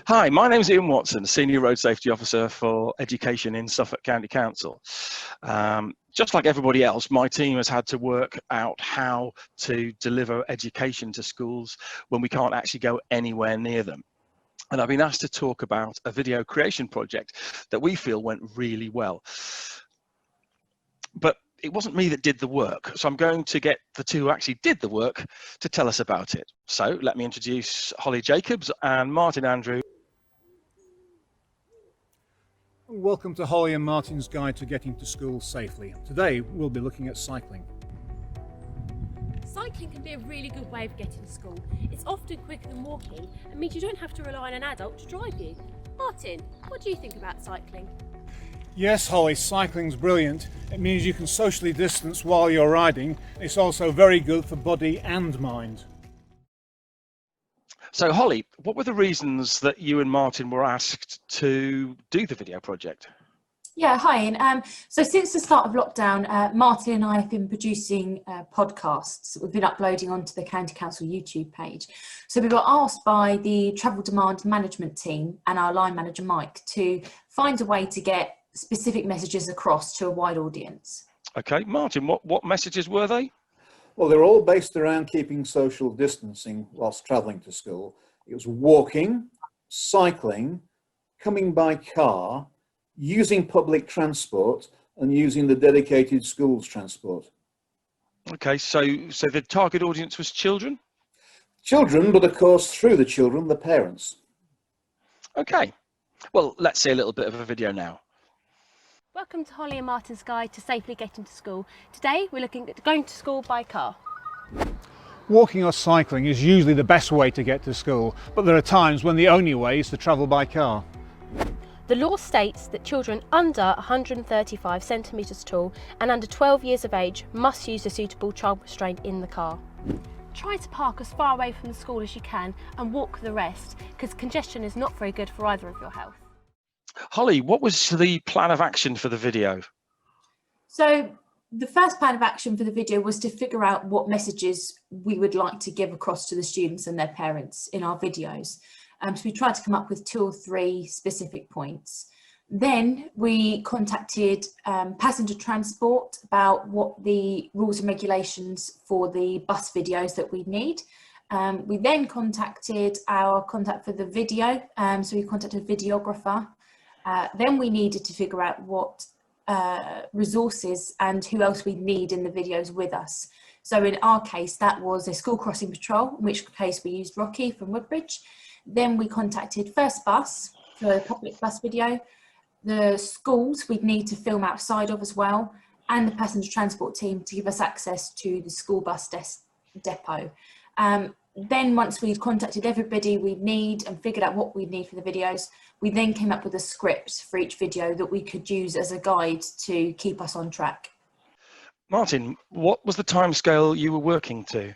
Hi, my name is Iain Watson, Senior Road Safety Officer for Education in Suffolk County Council. Just like everybody else, my team has had to work out how to deliver education to schools when we can't actually go anywhere near them. And I've been asked to talk about a video creation project that we feel went really well. But it wasn't me that did the work, so I'm going to get the two who actually did the work to tell us about it. So let me introduce Holly Jacobs and Martin Andrew. Welcome to Holly and Martin's Guide to Getting to School Safely. Today we'll be looking at cycling. Cycling can be a really good way of getting to school. It's often quicker than walking and means you don't have to rely on an adult to drive you. Martin, what do you think about cycling? Yes, Holly, cycling's brilliant. It means you can socially distance while you're riding. It's also very good for body and mind. So Holly, what were the reasons that you and Martin were asked to do the video project? Yeah, hi Ian. So since the start of lockdown, Martin and I have been producing podcasts that we've been uploading onto the County Council YouTube page. So we were asked by the Travel Demand Management team and our line manager Mike to find a way to get specific messages across to a wide audience. Okay, Martin, what messages were they? Well, they're all based around keeping social distancing whilst travelling to school. It was walking, cycling, coming by car, using public transport and using the dedicated schools transport. Okay, so the target audience was children? Children, but of course through the children, the parents. Okay, well, let's see a little bit of a video now. Welcome to Holly and Martin's Guide to Safely Getting to School. Today we're looking at going to school by car. Walking or cycling is usually the best way to get to school, but there are times when the only way is to travel by car. The law states that children under 135 centimetres tall and under 12 years of age must use a suitable child restraint in the car. Try to park as far away from the school as you can and walk the rest, because congestion is not very good for either of your health. Holly, what was the plan of action for the video? So the first plan of action for the video was to figure out what messages we would like to give across to the students and their parents in our videos. So we tried to come up with 2 or 3 specific points. Then we contacted passenger transport about what the rules and regulations for the bus videos that we need. We then contacted our contact for the video, so we contacted a videographer. Then we needed to figure out what resources and who else we'd need in the videos with us. So in our case, that was a school crossing patrol, in which case we used Rocky from Woodbridge. Then we contacted First Bus for the public bus video, the schools we'd need to film outside of as well, and the passenger transport team to give us access to the school bus depot. Then once we'd contacted everybody we'd need and figured out what we'd need for the videos, we then came up with a script for each video that we could use as a guide to keep us on track. Martin, what was the timescale you were working to?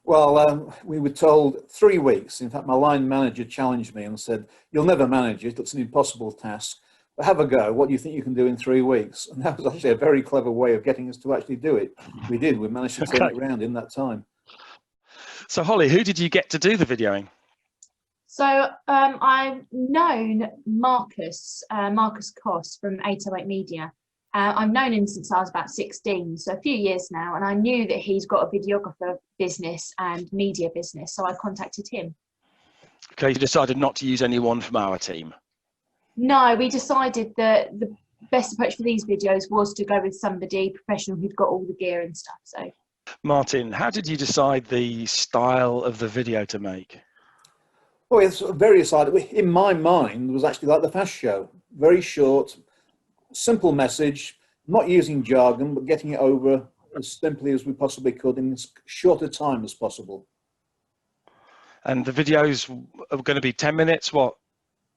Well, we were told 3 weeks. In fact, my line manager challenged me and said, "You'll never manage it, it's an impossible task, but have a go. What do you think you can do in 3 weeks?" And that was actually a very clever way of getting us to actually do it. We did, we managed to turn it around in that time. So Holly, who did you get to do the videoing? So I've known Marcus Koss from 808 Media. I've known him since I was about 16, so a few years now, and I knew that he's got a videographer business and media business, so I contacted him. Okay, you decided not to use anyone from our team? No, we decided that the best approach for these videos was to go with somebody professional who'd got all the gear and stuff. So, Martin, how did you decide the style of the video to make? Well, it's very exciting. In my mind, it was actually like the Fast Show. Very short, simple message, not using jargon, but getting it over as simply as we possibly could in as short a time as possible. And the videos are going to be 10 minutes, what?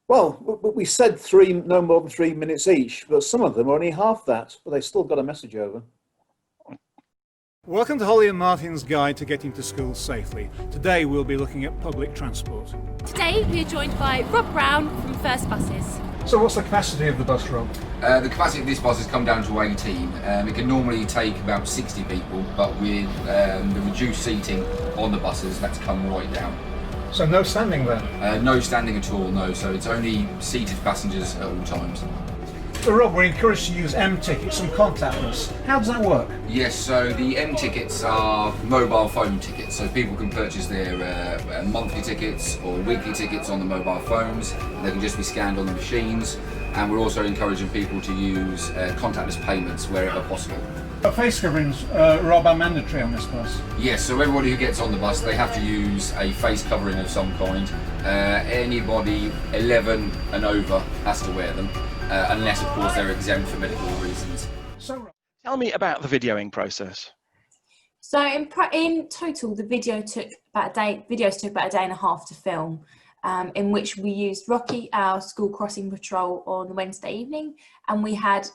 Well, we said no more than 3 minutes each, but some of them are only half that, but they still got a message over. Welcome to Holly and Martin's Guide to Getting to School Safely. Today we'll be looking at public transport. Today we are joined by Rob Brown from First Buses. So what's the capacity of the bus, Rob? The capacity of this bus has come down to 18. It can normally take about 60 people, but with the reduced seating on the buses, that's come right down. So no standing then? No standing at all, no. So it's only seated passengers at all times. So Rob, we're encouraged to use M-tickets and contactless. How does that work? Yes, so the M tickets are mobile phone tickets, so people can purchase their monthly tickets or weekly tickets on the mobile phones. They can just be scanned on the machines, and we're also encouraging people to use contactless payments wherever possible. Face coverings, Rob, are mandatory on this bus? Yes, so everybody who gets on the bus, they have to use a face covering of some kind. Anybody 11 and over has to wear them, unless of course they're exempt for medical reasons. So, Tell me about the videoing process. So in total, the videos took about a day and a half to film, in which we used Rocky, our school crossing patrol, on Wednesday evening, and we had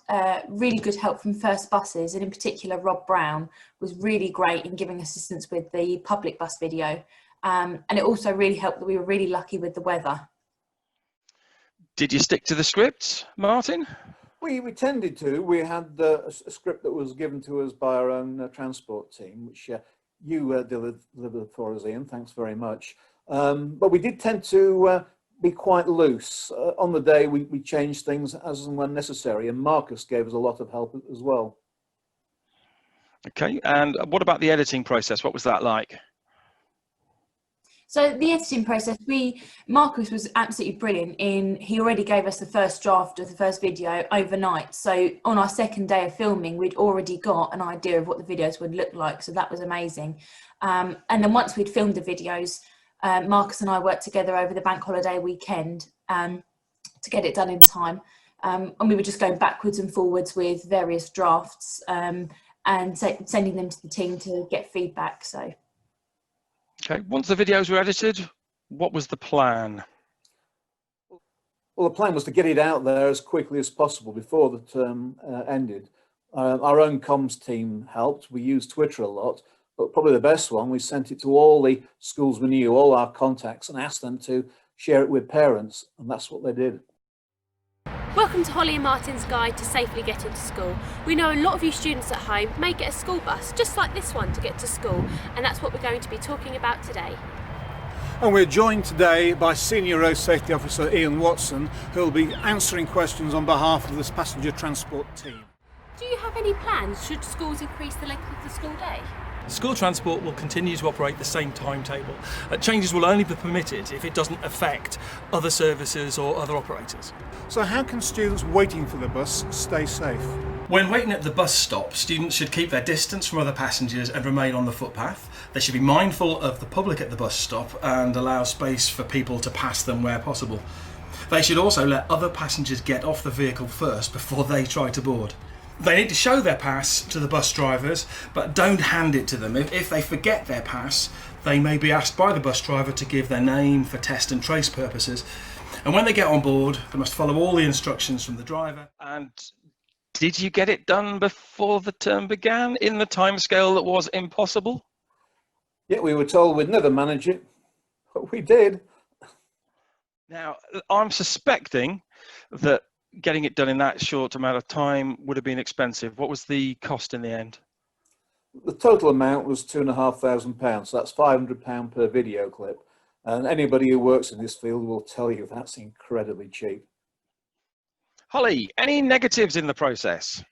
really good help from First Buses, and in particular Rob Brown was really great in giving assistance with the public bus video, and it also really helped that we were really lucky with the weather. Did you stick to the scripts, Martin? We tended to. We had a script that was given to us by our own transport team, which you delivered for us, Iain. Thanks very much. But we did tend to be quite loose. On the day, we changed things as and when necessary, and Marcus gave us a lot of help as well. Okay, and what about the editing process? What was that like? So the editing process, Marcus was absolutely brilliant he already gave us the first draft of the first video overnight. So on our second day of filming, we'd already got an idea of what the videos would look like. So that was amazing. And then once we'd filmed the videos, Marcus and I worked together over the bank holiday weekend to get it done in time. And we were just going backwards and forwards with various drafts and sending them to the team to get feedback. So. Okay, once the videos were edited, what was the plan? Well, the plan was to get it out there as quickly as possible before the term ended. Our own comms team helped. We used Twitter a lot, but probably the best one, we sent it to all the schools we knew, all our contacts, and asked them to share it with parents, and that's what they did. Welcome to Holly and Martin's guide to safely getting to school. We know a lot of you students at home may get a school bus, just like this one, to get to school, and that's what we're going to be talking about today. And we're joined today by Senior Road Safety Officer Iain Watson, who will be answering questions on behalf of this passenger transport team. Do you have any plans should schools increase the length of the school day? School transport will continue to operate the same timetable. Changes will only be permitted if it doesn't affect other services or other operators. So how can students waiting for the bus stay safe? When waiting at the bus stop, students should keep their distance from other passengers and remain on the footpath. They should be mindful of the public at the bus stop and allow space for people to pass them where possible. They should also let other passengers get off the vehicle first before they try to board. They need to show their pass to the bus drivers, but don't hand it to them. If they forget their pass, they may be asked by the bus driver to give their name for test and trace purposes. And when they get on board, they must follow all the instructions from the driver. And did you get it done before the term began in the timescale that was impossible? Yeah, we were told we'd never manage it, but we did. Now, I'm suspecting that getting it done in that short amount of time would have been expensive. What was the cost in the end? The total amount was £2,500, so that's £500 per video clip. And anybody who works in this field will tell you that's incredibly cheap. Holly, any negatives in the process?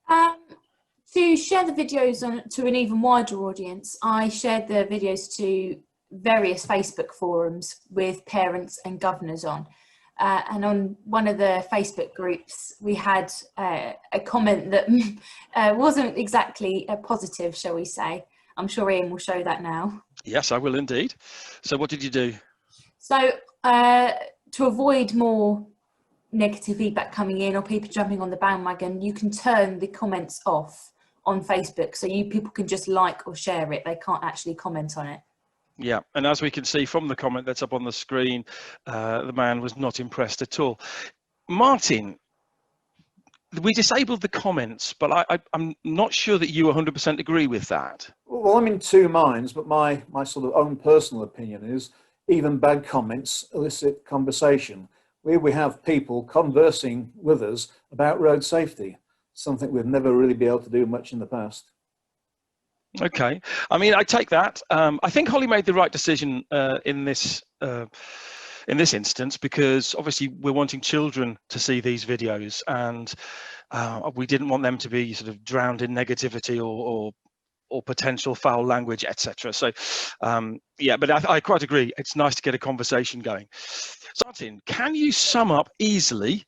To share the videos to an even wider audience, I shared the videos to various Facebook forums with parents and governors on. And on one of the Facebook groups, we had a comment that wasn't exactly positive, shall we say. I'm sure Iain will show that now. Yes, I will indeed. So what did you do? So to avoid more negative feedback coming in or people jumping on the bandwagon, you can turn the comments off on Facebook. So people can just like or share it. They can't actually comment on it. Yeah, and as we can see from the comment that's up on the screen, the man was not impressed at all. Martin, we disabled the comments, but I'm not sure that you 100% agree with that. Well, I'm in two minds, but my sort of own personal opinion is even bad comments elicit conversation. We have people conversing with us about road safety, something we've never really been able to do much in the past. Okay. I mean, I take that. I think Holly made the right decision in this instance, because obviously we're wanting children to see these videos, and we didn't want them to be sort of drowned in negativity or potential foul language, etc. So, yeah, but I quite agree. It's nice to get a conversation going. So, Martin, can you sum up easily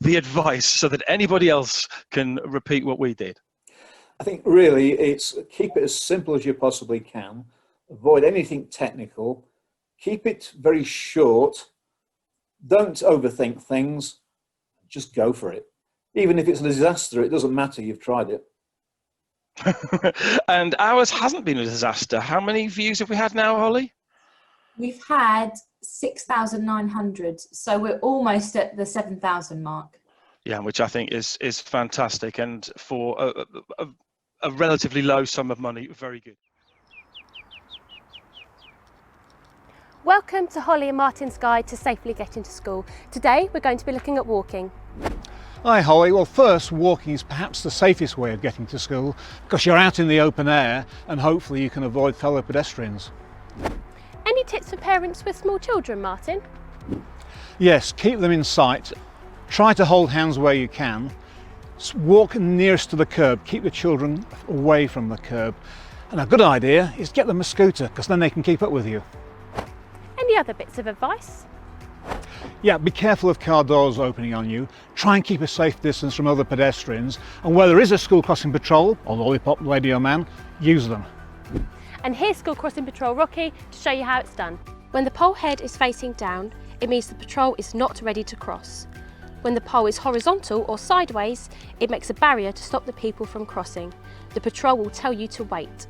the advice so that anybody else can repeat what we did? I think really it's keep it as simple as you possibly can, avoid anything technical, keep it very short, don't overthink things, just go for it. Even if it's a disaster, it doesn't matter, you've tried it. And ours hasn't been a disaster. How many views have we had now, Holly? We've had 6,900, so we're almost at the 7,000 mark. Yeah, which I think is fantastic, and for a relatively low sum of money, very good. Welcome to Holly and Martin's guide to safely getting to school. Today we're going to be looking at walking. Hi Holly. Well, first, walking is perhaps the safest way of getting to school because you're out in the open air and hopefully you can avoid fellow pedestrians. Any tips for parents with small children, Martin? Yes, keep them in sight. Try to hold hands where you can. Walk nearest to the curb. Keep the children away from the curb. And a good idea is get them a scooter because then they can keep up with you. Any other bits of advice? Yeah, be careful of car doors opening on you. Try and keep a safe distance from other pedestrians. And where there is a school crossing patrol, or lollipop lady or man, use them. And here's School Crossing Patrol Rocky to show you how it's done. When the pole head is facing down, it means the patrol is not ready to cross. When the pole is horizontal or sideways, it makes a barrier to stop the people from crossing. The patrol will tell you to wait.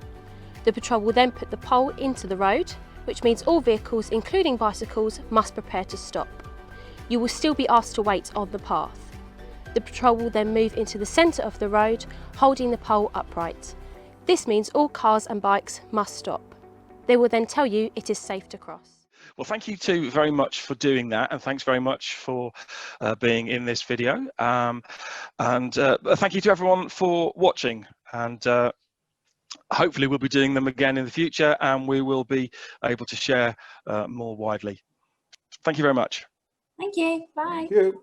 The patrol will then put the pole into the road, which means all vehicles, including bicycles, must prepare to stop. You will still be asked to wait on the path. The patrol will then move into the centre of the road, holding the pole upright. This means all cars and bikes must stop. They will then tell you it is safe to cross. Well, thank you two very much for doing that, and thanks very much for being in this video. And thank you to everyone for watching, and hopefully we'll be doing them again in the future, and we will be able to share more widely. Thank you very much. Thank you. Bye. Thank you.